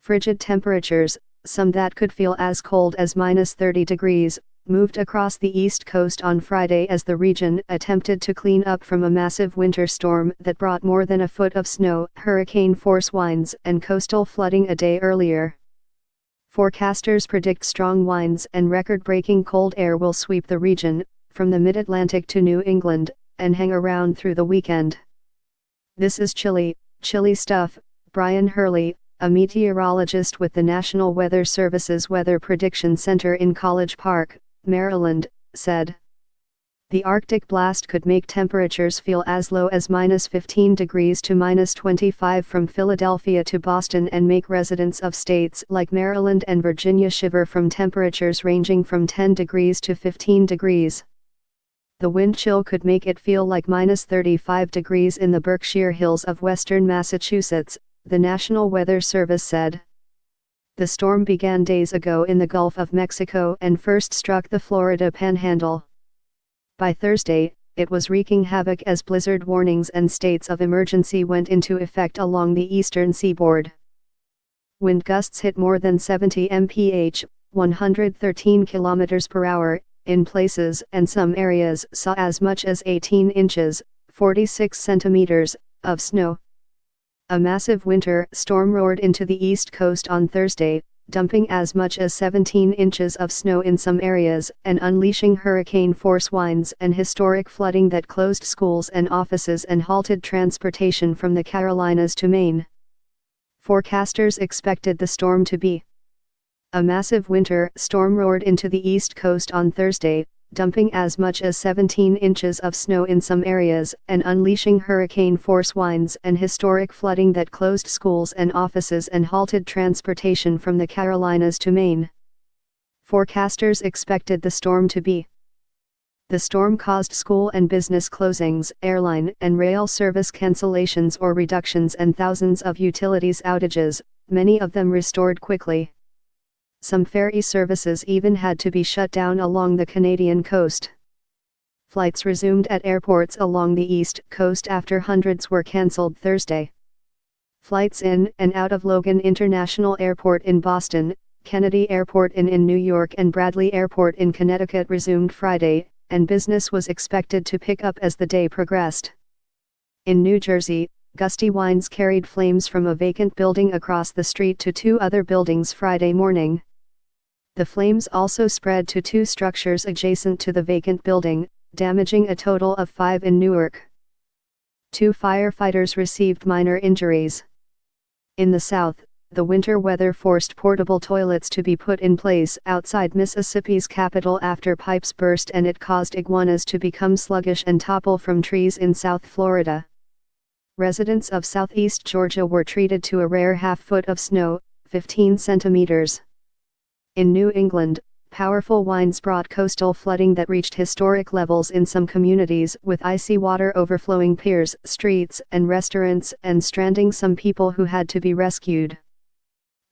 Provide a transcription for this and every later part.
Frigid temperatures, some that could feel as cold as -30 degrees, moved across the east coast on Friday as the region attempted to clean up from a massive winter storm that brought more than a foot of snow, hurricane-force winds and coastal flooding a day earlier. Forecasters predict strong winds and record-breaking cold air will sweep the region, from the mid-Atlantic to New England, and hang around through the weekend. "This is chilly stuff," Brian Hurley, a meteorologist with the National Weather Service's Weather Prediction Center in College Park, Maryland, said. The Arctic blast could make temperatures feel as low as -15 degrees to -25 from Philadelphia to Boston and make residents of states like Maryland and Virginia shiver from temperatures ranging from 10 degrees to 15 degrees. The wind chill could make it feel like -35 degrees in the Berkshire Hills of western Massachusetts, the National Weather Service said. The storm began days ago in the Gulf of Mexico and first struck the Florida Panhandle. By Thursday, it was wreaking havoc as blizzard warnings and states of emergency went into effect along the eastern seaboard. Wind gusts hit more than 70 mph, 113 km per hour, in places, and some areas saw as much as 18 inches, 46 centimeters, of snow. A massive winter storm roared into the east coast on Thursday, dumping as much as 17 inches of snow in some areas and unleashing hurricane-force winds and historic flooding that closed schools and offices and halted transportation from the Carolinas to Maine. Forecasters expected the storm to be a massive winter storm roared into the east coast on Thursday, dumping as much as 17 inches of snow in some areas and unleashing hurricane-force winds and historic flooding that closed schools and offices and halted transportation from the Carolinas to Maine. Forecasters expected the storm to be. The storm caused school and business closings, airline and rail service cancellations or reductions and thousands of utilities outages, many of them restored quickly. Some ferry services even had to be shut down along the Canadian coast. Flights resumed at airports along the east coast after hundreds were cancelled Thursday. Flights in and out of Logan International Airport in Boston, Kennedy Airport in New York and Bradley Airport in Connecticut resumed Friday, and business was expected to pick up as the day progressed. In New Jersey, gusty winds carried flames from a vacant building across the street to two other buildings Friday morning. The flames also spread to two structures adjacent to the vacant building, damaging a total of 5 in Newark. 2 firefighters received minor injuries. In the South, the winter weather forced portable toilets to be put in place outside Mississippi's capital after pipes burst and it caused iguanas to become sluggish and topple from trees in South Florida. Residents of southeast Georgia were treated to a rare half-foot of snow, 15 centimeters. In New England, powerful winds brought coastal flooding that reached historic levels in some communities with icy water overflowing piers, streets, and restaurants and stranding some people who had to be rescued.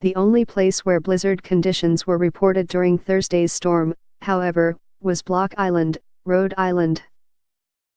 The only place where blizzard conditions were reported during Thursday's storm, however, was Block Island, Rhode Island.